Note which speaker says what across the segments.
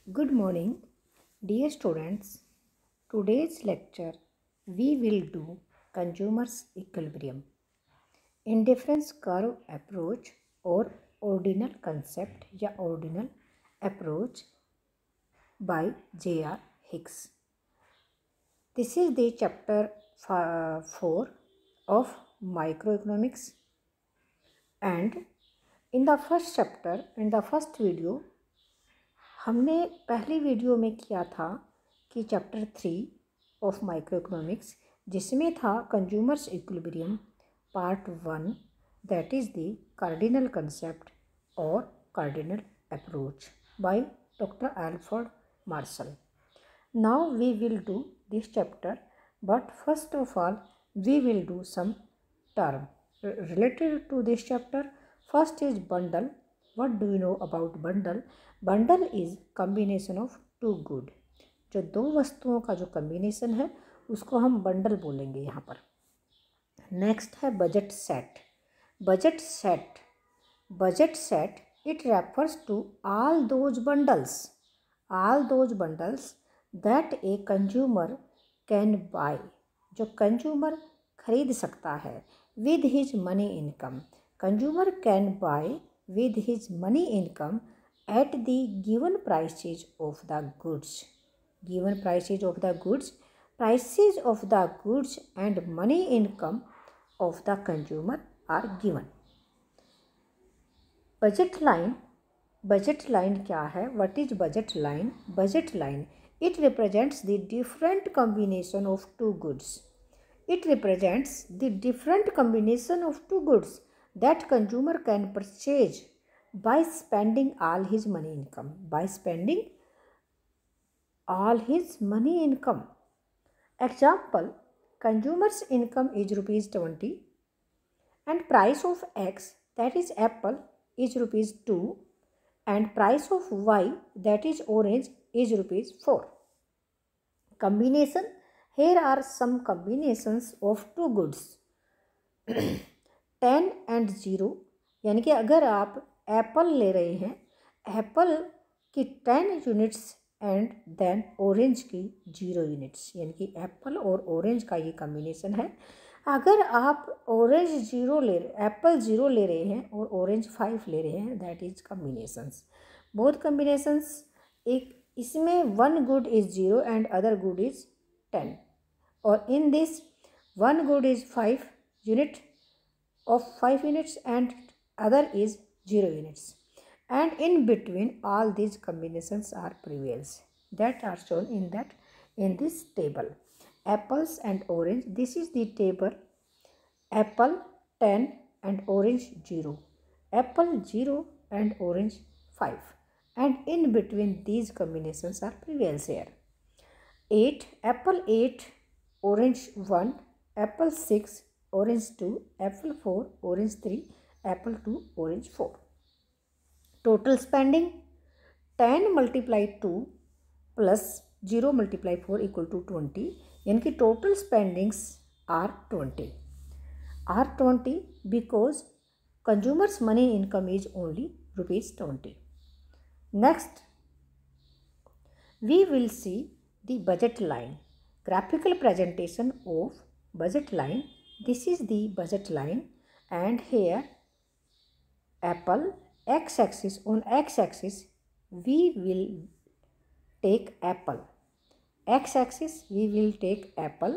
Speaker 1: Good morning, dear students. Today's lecture we will do consumers equilibrium, indifference curve approach or ordinal concept या ordinal approach by J.R. Hicks. This is the chapter 4 of microeconomics, and in the first chapter, in the first video, हमने पहली video में किया था कि chapter 3 of micro economics, जिसमें था consumer's equilibrium part 1, that is the cardinal concept और cardinal approach by doctor Alfred Marshall. Now we will do this chapter, but first of all we will do some term related to this chapter. First is bundle. What do you know about bundle? Bundle is combination of two good. जो दो वस्तुओं का जो combination है उसको हम bundle बोलेंगे यहाँ पर. नेक्स्ट है budget set. Budget set, budget set it refers to all those bundles that a consumer can buy, जो कंज्यूमर खरीद सकता है with his money income. Consumer can buy with his money income at the given prices of the goods. Given prices of the goods, prices of the goods and money income of the consumer are given. Budget line, budget line क्या है? What is budget line? Budget line it represents the different combination of two goods. It represents the different combination of two goods that consumer can purchase by spending all his money income. By spending all his money income. Example, consumer's income is rupees 20 and price of X, that is apple, is rupees 2 and price of Y, that is orange, is rupees 4. Combination, here are some combinations of two goods. 10 and 0, यानी कि अगर आप Apple ले रहे हैं, Apple की 10 units and then orange की 0 units, यानी कि एप्पल और ऑरेंज का ये कम्बिनेशन है. अगर आप ऑरेंज 0 ले एप्पल 0 ले रहे हैं और ऑरेंज 5 ले रहे हैं, that is combinations. Both combinations, एक इसमें one good is 0 and other good is 10, और in this one good is 5 unit of 5 units and other is 0 units, and in between all these combinations are prevails that are shown in this table. Apples and orange, this is the table. Apple 10 and orange 0, apple 0 and orange 5, and in between these combinations are prevails here. 8, apple 8, orange 1, apple 6, orange 2, apple 4, orange 3, apple 2, orange 4. Total spending, 10 multiply 2 plus 0 multiply 4 equal to 20, यानी कि total spendings are 20. Are 20 because consumer's money income is only rupees 20. Next, we will see the budget line. Graphical presentation of budget line. This is the budget line, and here apple x-axis, on x-axis we will take apple, x-axis we will take apple,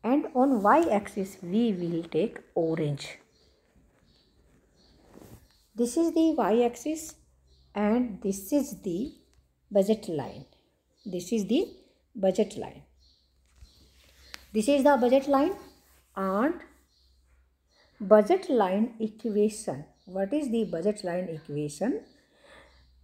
Speaker 1: and on y-axis we will take orange. This is the y-axis and this is the budget line. This is the budget line. This is the budget line. And budget line equation. What is the budget line equation?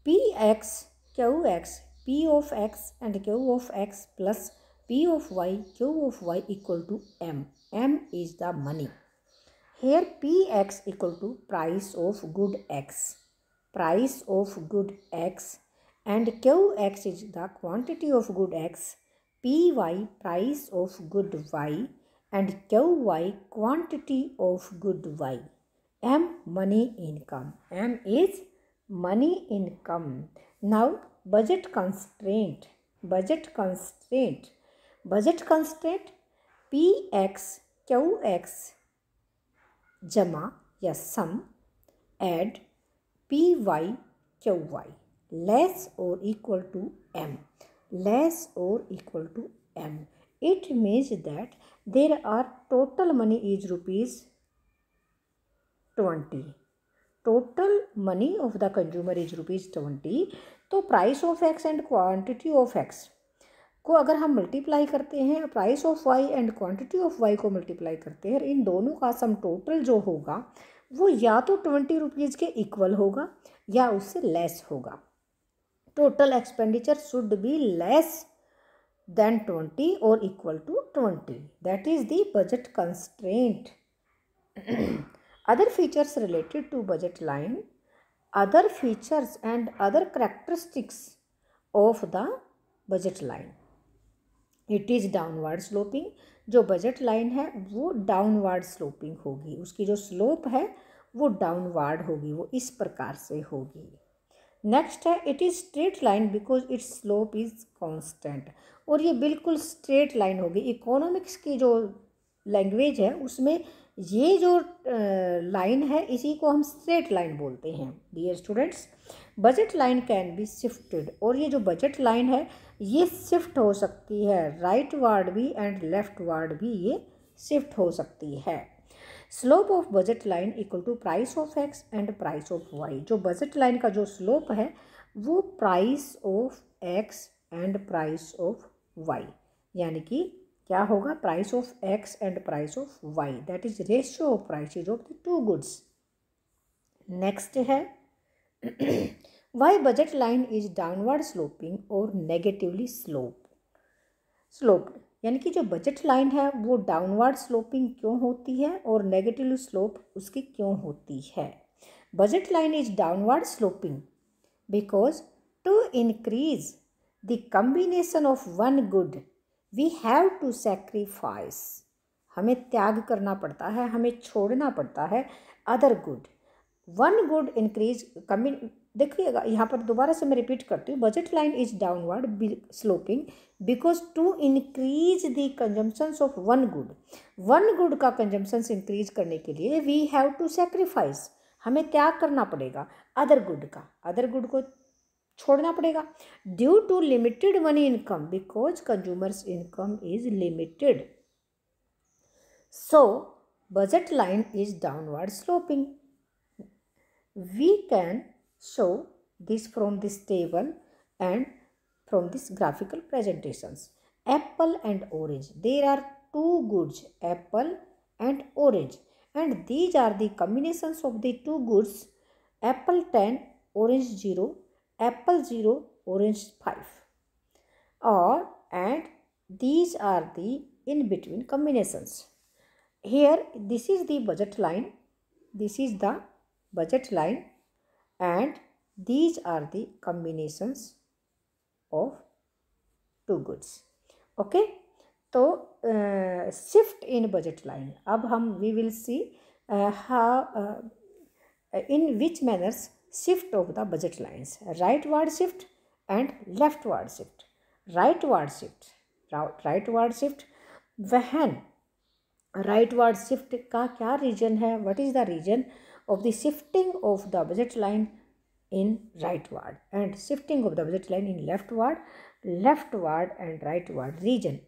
Speaker 1: Px, Qx, P of x and Q of x plus P of y, Q of y equal to M. M is the money. Here Px equal to price of good x. Price of good x, and Qx is the quantity of good x. Py, price of good y, and Qy, quantity of good y. M, money income. M is money income. Now budget constraint, budget constraint, budget constraint P X Q X जमा या sum add P Y Q Y less और equal to M, less or equal to m. It means that there are total money is rupees 20. Total money of the consumer is rupees 20. तो price of X and quantity of X को अगर हम multiply करते हैं, price of Y and quantity of Y को multiply करते हैं, इन दोनों का सम टोटल जो होगा वो या तो 20 रुपीज़ के इक्वल होगा या उससे लेस होगा. Total expenditure should be less than 20 or equal to 20. That is the budget constraint. Other features related to budget line, other features and other characteristics of the budget line. It is downward sloping. जो budget line है वो downward sloping होगी, उसकी जो slope है वो downward होगी, वो इस प्रकार से होगी. नेक्स्ट है it is straight line because it's slope is constant. और ये बिल्कुल स्ट्रेट लाइन होगी. इकोनॉमिक्स की जो लैंग्वेज है उसमें ये जो लाइन है इसी को हम स्ट्रेट लाइन बोलते हैं. Dear students, budget line can be shifted. और ये जो बजट लाइन है ये शिफ्ट हो सकती है, राइट वार्ड भी एंड लेफ्ट वार्ड भी ये शिफ्ट हो सकती है. Slope of budget line equal to price of X and price of Y. जो बजट लाइन का जो स्लोप है वो price of X and price of Y, यानी कि क्या होगा, price of X and price of Y, that is ratio of prices of the two goods. Next है why budget line is downward sloping और negatively sloped. यानी कि जो budget line है वो डाउनवर्ड स्लोपिंग क्यों होती है और नेगेटिव स्लोप उसकी क्यों होती है. Budget line is downward sloping because to increase the combination of one good we have to sacrifice. हमें त्याग करना पड़ता है, हमें छोड़ना पड़ता है other good. One good increase देखिएगा यहाँ पर दोबारा से मैं रिपीट करती हूँ. Budget line is downward sloping because to increase the consumptions of one good का कंजम्पशंस इंक्रीज करने के लिए वी हैव टू सैक्रिफाइस, हमें त्याग करना पड़ेगा अदर गुड को छोड़ना पड़ेगा. Due to limited money income because consumers income is limited. So budget line is downward sloping. We can show this from this table and from this graphical presentations. Apple and orange. There are two goods, apple and orange, and these are the combinations of the two goods. Apple 10, orange 0, apple 0, orange 5. And these are the in between combinations. Here this is the budget line. This is the budget line and these are the combinations of two goods. Okay, तो shift in budget line. अब हम we will see how in which manners shift of the budget lines. Rightward shift and leftward shift. Rightward shift when rightward shift का क्या reason है, what is the reason of the shifting of the budget line in rightward and shifting of the budget line in leftward and rightward. Reason,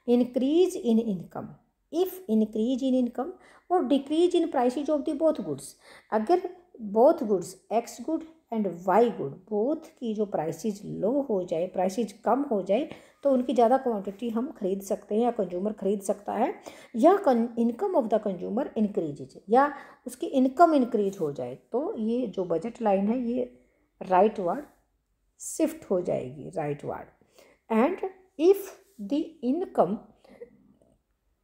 Speaker 1: increase in income. If increase in income or decrease in prices of the both goods. अगर both goods x good and y good both की जो prices लो हो जाए, prices कम हो जाए तो उनकी ज़्यादा क्वांटिटी हम खरीद सकते हैं या कंज्यूमर खरीद सकता है, या income of the consumer increase या उसकी इनकम इंक्रीज हो जाए तो ये जो बजट लाइन है ये राइटवर्ड शिफ्ट हो जाएगी, rightward. And if the income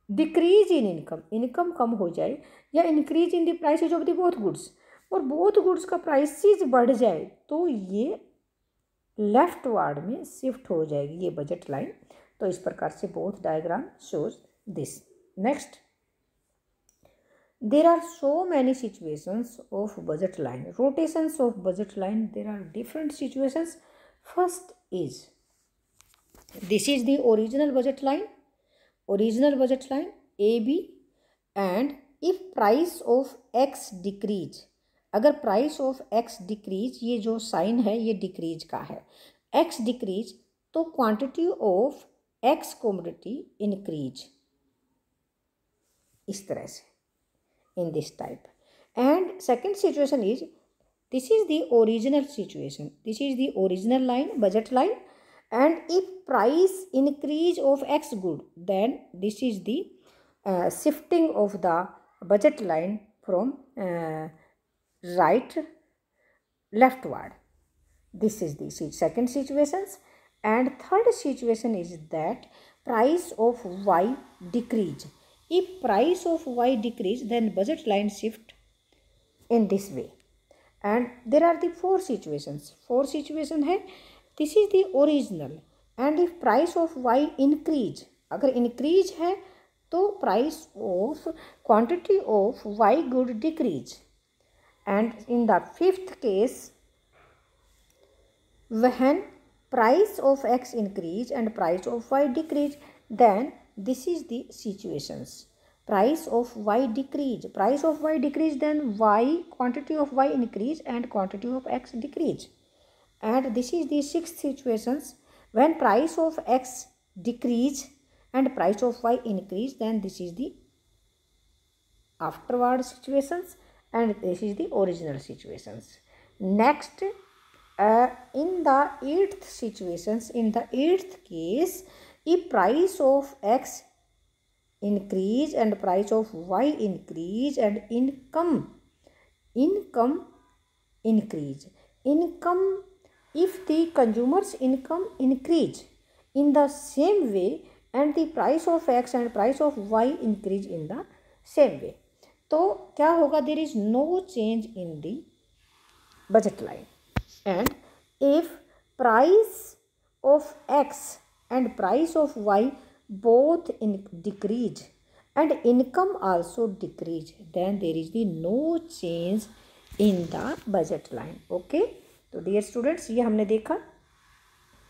Speaker 1: decrease in income कम हो जाए या increase in the prices of the both goods और बोथ गुड्स का प्राइसेज बढ़ जाए तो ये लेफ्ट वार्ड में शिफ्ट हो जाएगी ये बजट लाइन. तो इस प्रकार से both diagram shows this. Next there are so many situations of budget line, rotations of budget line. There are different situations. First is, this is the original budget line, AB, and if price of x decrease, अगर price of x decrease, ये जो sign है ये decrease का है, x decrease तो quantity of x commodity increase, इस तरह से, in this type. And second situation is, this is the original situation, this is the original line, budget line, and if price increase of x good, then this is the shifting of the budget line from right leftward. This is the second situations. And third situation is that price of y decrease. If price of y decrease, then budget line shift in this way. And there are the four situations. Four situation है, this is the original, and if price of y increase, अगर increase है तो price of quantity of y good decrease. And in the fifth case, when price of x increase and price of y decrease, then this is the situations. Price of y decrease, then y, quantity of y increase and quantity of x decrease. And this is the sixth situations, when price of x decrease and price of y increase, then this is the afterward situations, and this is the original situations. Next, in the eighth situations, in the eighth case, if price of x increase and price of y increase and income increase, if the consumer's income increase in the same way and the price of x and price of y increase in the same way, तो क्या होगा, there is no change in the budget line. And if price of x and price of y both decrease and income also decrease, then there is the no change in the budget line. Okay, तो dear students, ये हमने देखा.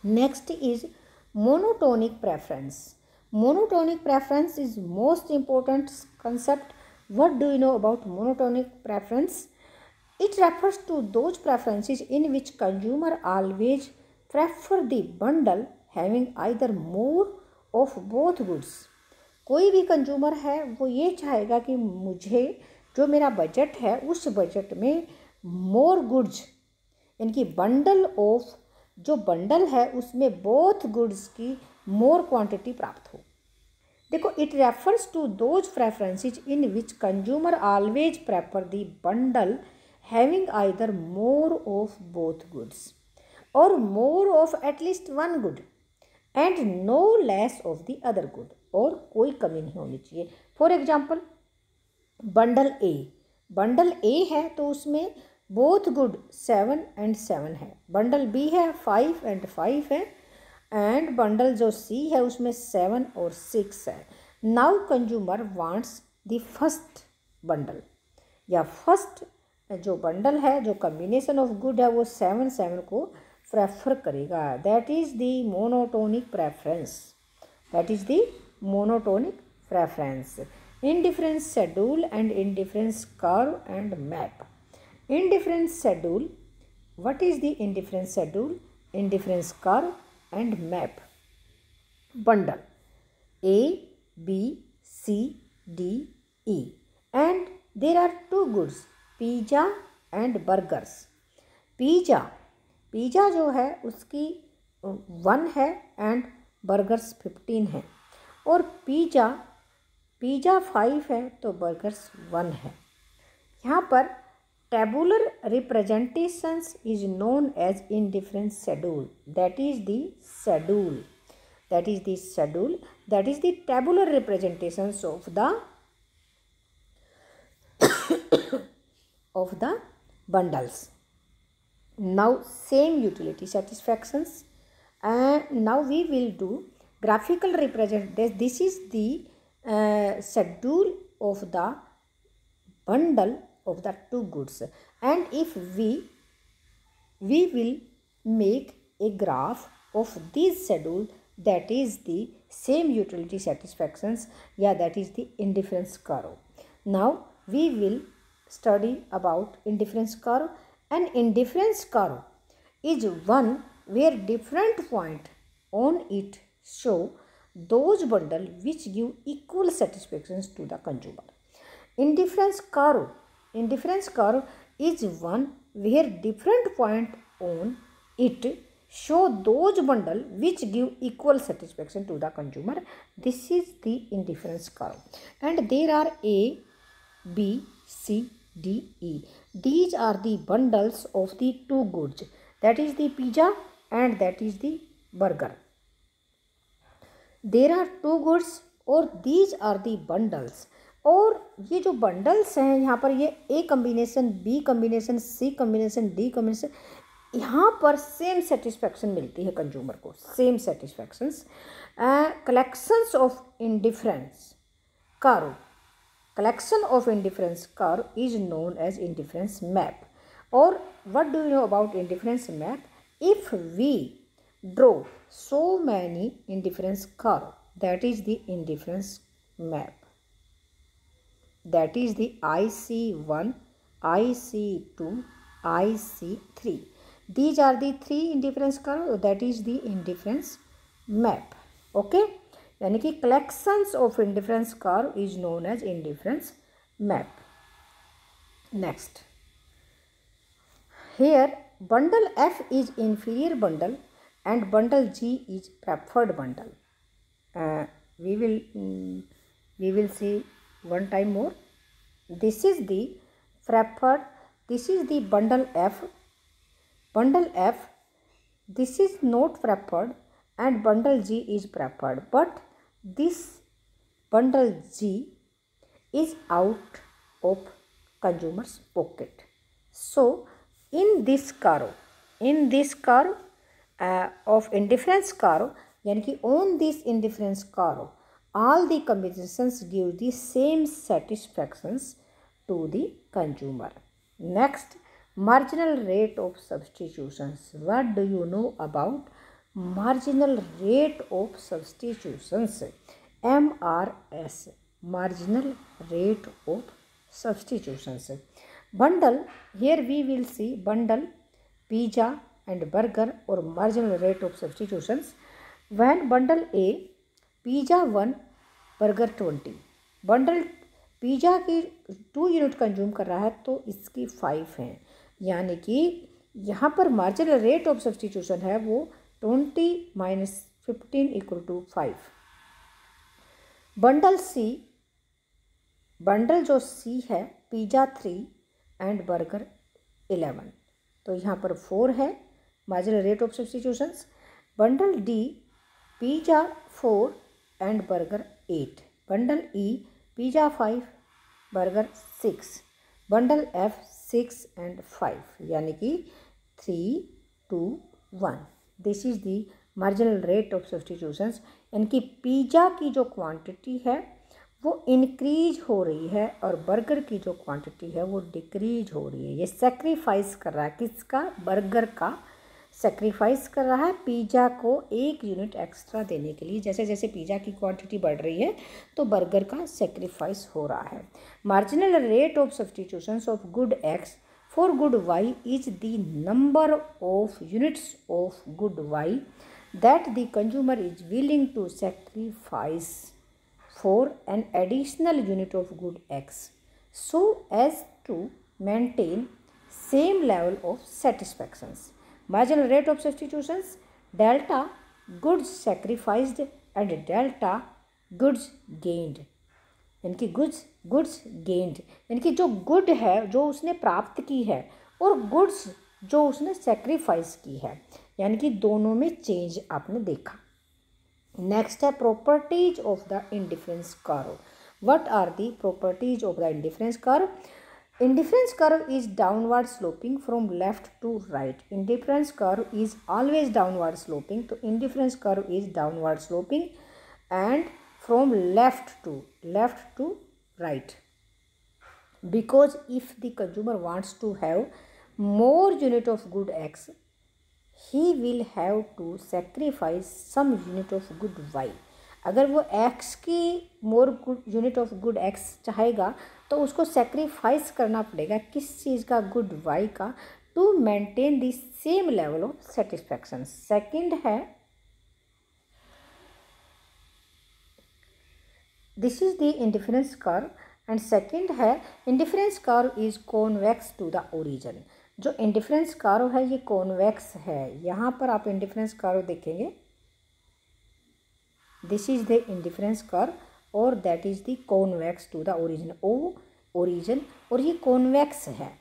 Speaker 1: Next is monotonic preference. Monotonic preference is most important concept. What do you know about monotonic preference? It refers to those preferences in which consumer always prefer the bundle having either more of both goods. कोई भी consumer है वो ये चाहेगा कि मुझे जो मेरा बजट है उस बजट में मोर गुड्स, इनकी बंडल ऑफ, जो बंडल है उसमें बोथ गुड्स की मोर क्वांटिटी प्राप्त हो. देखो, it refers to those preferences in which consumer always prefer the bundle having either more of both goods और more of at least one good and no less of the other good, और कोई कमी नहीं होनी चाहिए. फॉर एग्जाम्पल, बंडल ए है तो उसमें बोथ गुड 7 and 7 है. बंडल बी है 5 and 5 है, एंड बंडल जो सी है उसमें 7 और 6 है. Now consumer wants the first bundle, या फर्स्ट जो बंडल है, जो कम्बिनेशन ऑफ गुड है, वो 7 को प्रेफर करेगा. That is the monotonic preference. Indifference schedule and indifference curve and map. Indifference schedule. What is the indifference schedule? Indifference curve and map. Bundle A, B, C, D, E, and there are two goods, pizza and burgers. Pizza जो है उसकी 1 है and burgers 15 है, और pizza 5 है तो burgers 1 है. यहाँ पर tabular representations is known as indifference schedule. That is the tabular representations of the bundles. Now same utility satisfactions, and now we will do graphical representation. This is the schedule of the bundle of the two goods, and if we will make a graph of this schedule, that is the same utility satisfactions, that is the indifference curve. Now we will study about indifference curve. An indifference curve is one where different points on it show those bundles which give equal satisfactions to the consumer. Indifference curve is one where different points on it show those bundles which give equal satisfaction to the consumer. This is the indifference curve, and there are A, B, C, D, E. These are the bundles of the two goods, that is the pizza and that is the burger. There are two goods और these are the bundles. और ये जो bundles हैं यहाँ पर, ये A combination, B combination, C combination, D combination, यहाँ पर सेम सेटिस्फैक्शन मिलती है कंज्यूमर को, same satisfactions. Collections of indifference curve, collection of indifference curve is known as indifference map. Or what do you know about indifference map? If we draw so many indifference curve, that is the indifference map. That is the IC1, IC2, IC3. These are the three indifference curve, that is the indifference map. Okay. यानी कि collections of indifference curve is known as indifference map. Next, here bundle F is inferior bundle and bundle G is preferred bundle. We will see one time more. This is the preferred, this is the bundle F. Bundle F, this is not preferred and bundle G is preferred, but this bundle G is out of consumer's pocket. So in this curve of indifference curve, यानी कि on this indifference curve, all the combinations give the same satisfactions to the consumer. Next, marginal rate of substitutions. What do you know about marginal rate of substitutions? MRS, marginal rate of substitutions. Bundle, here we will see bundle, pizza and burger or marginal rate of substitutions. When bundle A, pizza 1, burger 20. bundle pizza की 2 unit consume कर रहा है तो इसकी 5 हैं, यानी कि यहाँ पर मार्जिनल रेट ऑफ सब्सटीट्यूशन है वो 20 - 15 = 5. बंडल सी, बंडल जो सी है पिज़्ज़ा 3 एंड बर्गर 11, तो यहाँ पर 4 है marginal rate of substitutions. Bundle D, pizza 4 and burger 8. Bundle E, pizza 5, burger 6. Bundle F 6 and 5, यानी कि 3, 2, 1. This is the marginal rate of substitutions. यानी कि पिज़्ज़ा की जो क्वांटिटी है वो इंक्रीज हो रही है और बर्गर की जो क्वांटिटी है वो डिक्रीज हो रही है. ये सेक्रीफाइस कर रहा है, किसका? बर्गर का सेक्रीफाइस कर रहा है पिज़्ज़ा को 1 यूनिट एक्स्ट्रा देने के लिए. जैसे जैसे पिज़्ज़ा की क्वांटिटी बढ़ रही है तो बर्गर का सेक्रीफाइस हो रहा है. Marginal rate of substitutions of good X for good Y is the number of units of good Y that the consumer is willing to sacrifice for an additional unit of good X so as to maintain same level of satisfactions. Marginal rate of substitutions, delta goods sacrificed and delta goods gained. यानी कि goods gained, यानी कि जो good है जो उसने प्राप्त की है और गुड्स जो उसने सेक्रीफाइस की है, यानी कि दोनों में चेंज आपने देखा. नेक्स्ट है properties of the indifference curve. What are the properties of the indifference curve? Indifference curve is downward sloping from left to right. Indifference curve is always downward sloping. So indifference curve is downward sloping and from left to right. because if the consumer wants to have more unit of good X, he will have to sacrifice some unit of good Y. अगर वो X की more good unit of good X चाहेगा तो उसको sacrifice करना पड़ेगा किस चीज़ का, गुड Y का, to maintain the same level of satisfaction. Second है, this is the indifference curve. And second है, indifference curve is convex to the origin. जो इंडिफरेंस कर्व है ये कॉन्वेक्स है. यहाँ पर आप इंडिफरेंस कर्व देखेंगे, this is the indifference curve और that is the convex to the origin. O origin और ये कॉन्वेक्स है.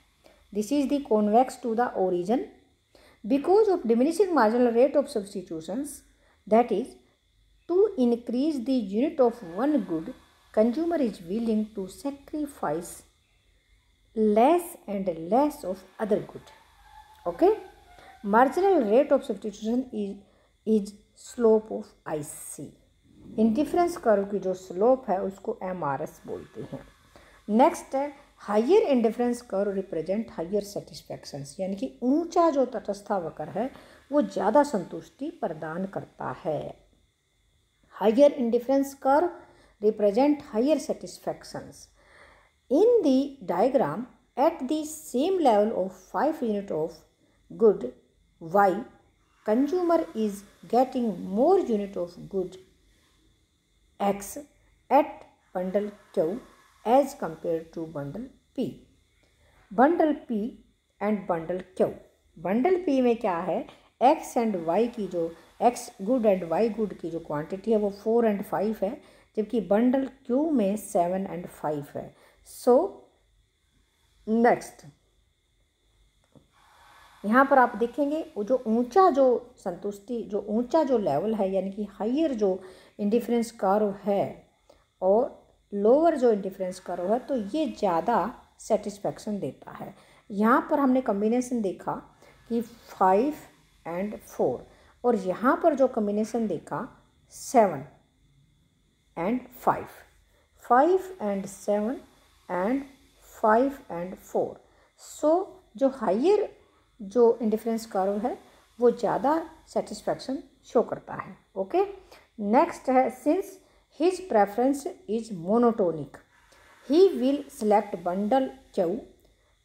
Speaker 1: This is the convex to the origin because of diminishing marginal rate of substitutions, that is to increase the unit of one good, consumer is willing to sacrifice less and less of other good. Okay, marginal rate of substitution is slope of IC. Indifference curve की जो slope है उसको MRS बोलते हैं. Next है, higher indifference curve represent higher satisfactions. यानी कि ऊंचा जो तटस्थ वक्र है वो ज़्यादा संतुष्टि प्रदान करता है. Higher indifference curve represent higher satisfactions. In the diagram, at the same level of 5 unit of good Y, consumer is getting more unit of good X at bundle Q as compared to bundle P. Bundle P and bundle Q. Bundle P में क्या है, X and Y की जो X good and Y good की जो quantity है वो 4 and 5 है, जबकि बंडल Q में 7 and 5 है. सो नेक्स्ट यहाँ पर आप देखेंगे वो जो ऊंचा जो संतुष्टि, जो ऊंचा जो लेवल है, यानी कि हायर जो इंडिफरेंस कर्व है और लोअर जो इंडिफरेंस कर्व है, तो ये ज़्यादा सेटिस्फैक्शन देता है. यहाँ पर हमने कम्बिनेशन देखा कि 5 and 4 और यहाँ पर जो कम्बिनेशन देखा 7 and 5, 5 and 7 and 5 and 4. सो जो हायर जो इंडिफरेंस कर्व है वो ज़्यादा सेटिस्फैक्शन शो करता है. ओके, नेक्स्ट है, since his preference is monotonic he will select bundle Q.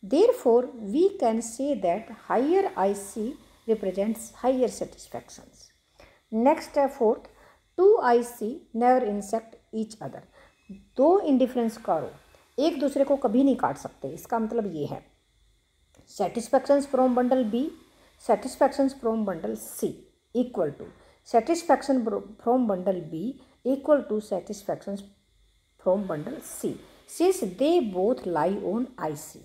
Speaker 1: Therefore we can say that higher IC represents higher satisfactions. Next है fourth, 2 IC never intersect each other. दो इंडिफरेंस कर्व एक दूसरे को कभी नहीं काट सकते. इसका मतलब ये है, satisfactions from bundle B, satisfactions from bundle C equal to satisfaction from bundle B equal to satisfactions from bundle C, since they both lie on IC.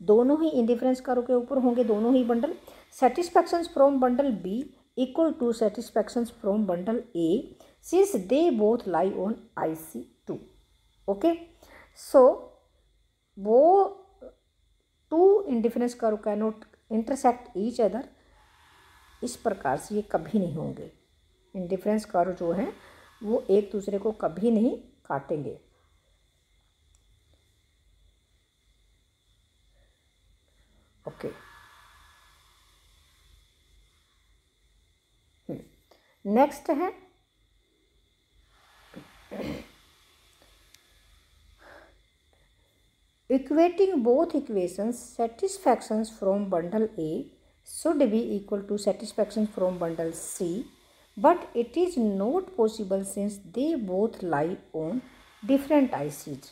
Speaker 1: दोनों ही इंडिफरेंस कर्व के ऊपर होंगे दोनों ही bundle. Satisfactions from bundle B equal to satisfactions from bundle A, since they both lie on IC too. Okay, so वो two indifference curve cannot intersect each other. इस प्रकार से ये कभी नहीं होंगे. इंडिफरेंस कर्व जो हैं वो एक दूसरे को कभी नहीं काटेंगे. ओके, नेक्स्ट है equating both equations, satisfactions from bundle A should be equal to satisfactions from bundle C, but it is not possible since they both lie on different ICs.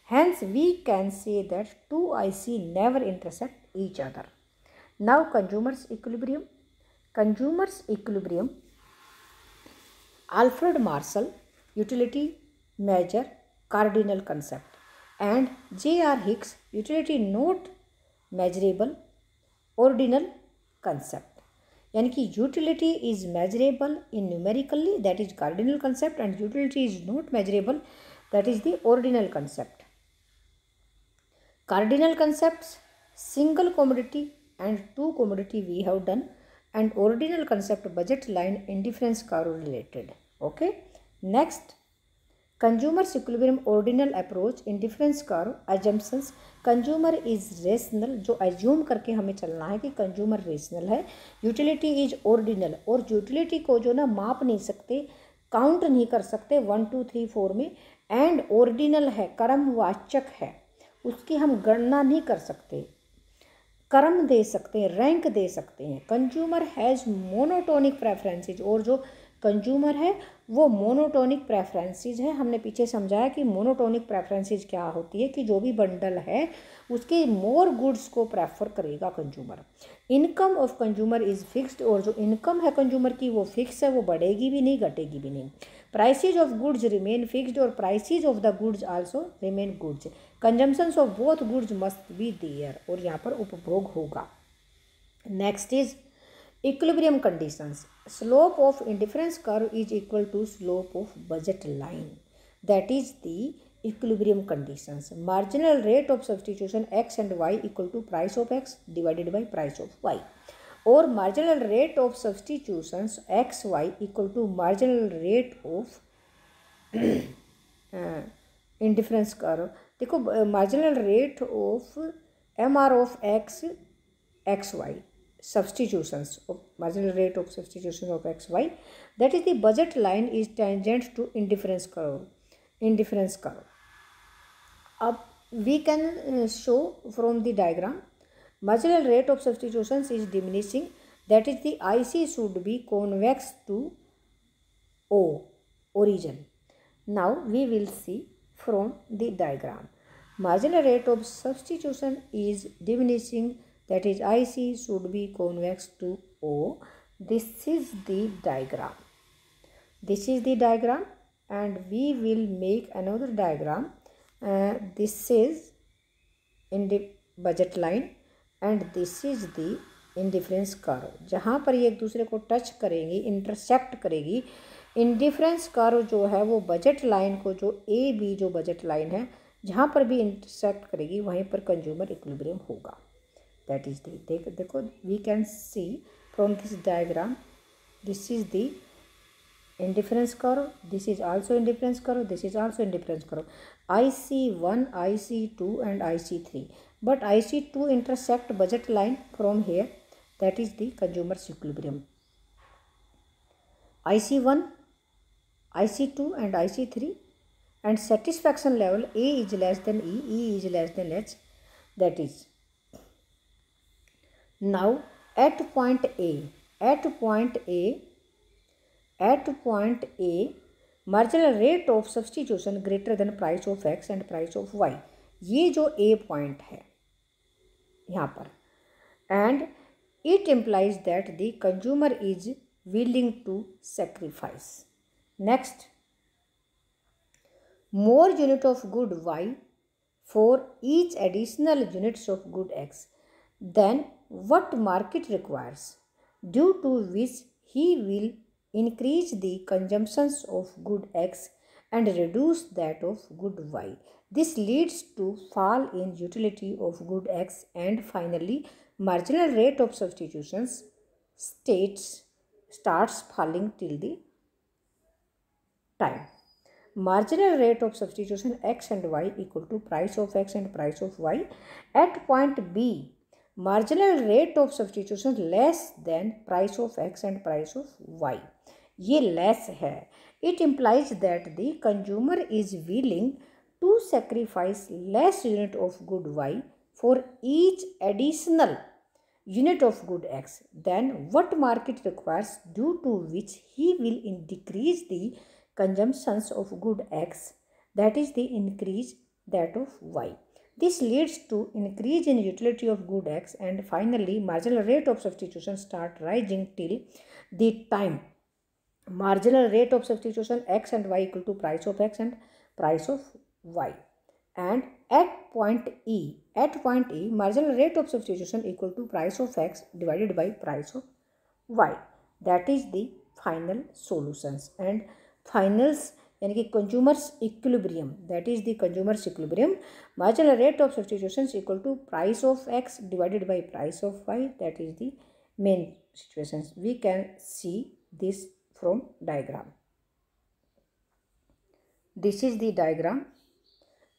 Speaker 1: Hence, we can say that 2 IC never intersect each other. Now, consumer's equilibrium. Consumer's equilibrium, Alfred Marshall, utility measure cardinal concept, and J.R. Hicks, utility not measurable ordinal concept. यानी कि utility is measurable in numerically, that is cardinal concept, and utility is not measurable, that is the ordinal concept. Cardinal concepts, single commodity and two commodity we have done, and ordinal concept budget line indifference curve related. Okay, next, consumers equilibrium ordinal approach, indifference curve, assumptions. Consumer is rational, जो assume करके हमें चलना है कि consumer rational है। Utility is ordinal, और utility को जो ना माप नहीं सकते, काउंट नहीं कर सकते 1 2 3 4 में। एंड ऑर्डिनल है, क्रमवाचक है, उसकी हम गणना नहीं कर सकते, क्रम दे सकते हैं, रैंक दे सकते हैं। कंज्यूमर हैज़ मोनोटोनिक प्रेफरेंसेज, और जो कंज्यूमर है वो मोनोटोनिक प्रेफरेंसेज है। हमने पीछे समझाया कि मोनोटोनिक प्रेफरेंसेज क्या होती है, कि जो भी बंडल है उसके मोर गुड्स को प्रेफर करेगा consumer. Income of consumer is fixed, और जो इनकम है कंज्यूमर की वो फिक्स है, वो बढ़ेगी भी नहीं घटेगी भी नहीं। Prices of goods remain fixed, और prices of the goods also remain goods. Consumptions of both goods must be there, और यहाँ पर उपभोग होगा। Next is equilibrium conditions. Slope of indifference curve is equal to slope of budget line, that is the equilibrium conditions. Marginal rate of substitution x and y equal to price of x divided by price of y, और marginal rate of substitutions X Y equal to marginal rate of indifference curve. देखो marginal rate of MR of X Y, substitutions of marginal rate of substitution of x y, that is the budget line is tangent to indifference curve. अब we can show from the diagram, marginal rate of substitutions is diminishing, that is the IC should be convex to O origin. Now we will see from the diagram, marginal rate of substitution is diminishing, that is IC should be convex to O. This is the diagram. This is the diagram, and we will make another diagram. This is in the budget line and this is the indifference curve, जहाँ पर ये एक दूसरे को touch करेंगी, intersect करेगी। Indifference curve जो है वो बजट लाइन को, जो ए बी जो बजट लाइन है, जहाँ पर भी इंटरसेक्ट करेगी वहीं पर कंज्यूमर इक्विलिब्रियम होगा। दैट इज दी, देखो we can see from this diagram, this is the indifference curve, this is also indifference curve, this is also indifference curve, IC1, IC2 and IC3, but IC2 intersect budget line from here, that is the consumer's equilibrium. IC1, IC2 and IC3, and satisfaction level A is less than E is less than H, that is. Now at point A, marginal rate of substitution greater than price of x and price of y, ये जो A point है यहाँ पर, and it implies that the consumer is willing to sacrifice. Next, more unit of good y for each additional units of good x than what market requires, due to which he will increase the consumptions of good x and reduce that of good y. This leads to fall in utility of good x, and finally marginal rate of substitutions starts falling till the time. Marginal rate of substitution x and y equal to price of x and price of y. At point B, marginal rate of substitution less than price of x and price of y. ये less है. It implies that the consumer is willing to sacrifice less unit of good y for each additional unit of good x than what market requires, due to which he will decrease the consumptions of good x, that is the increase that of y. This leads to increase in utility of good x, and finally marginal rate of substitution start rising till the time marginal rate of substitution x and y equal to price of x and price of y. And at point E, marginal rate of substitution equal to price of x divided by price of y. That is the final solutions. And finals यानी कि consumers equilibrium, that is the consumers equilibrium, marginal rate of substitution equal to price of X divided by price of Y, that is the main situation. We can see this from diagram. This is the diagram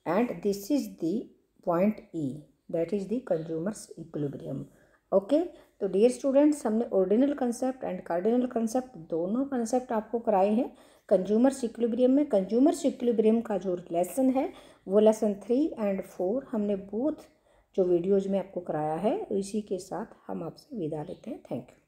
Speaker 1: and this is the point E, that is the consumers equilibrium. Okay, तो dear students, हमने ordinal concept and cardinal concept दोनों concept आपको कराए हैं consumers equilibrium में। Consumers equilibrium का जो lesson है वो लेसन 3 एंड 4 हमने बोथ जो वीडियोज़ में आपको कराया है, इसी के साथ हम आपसे विदा लेते हैं। Thank you.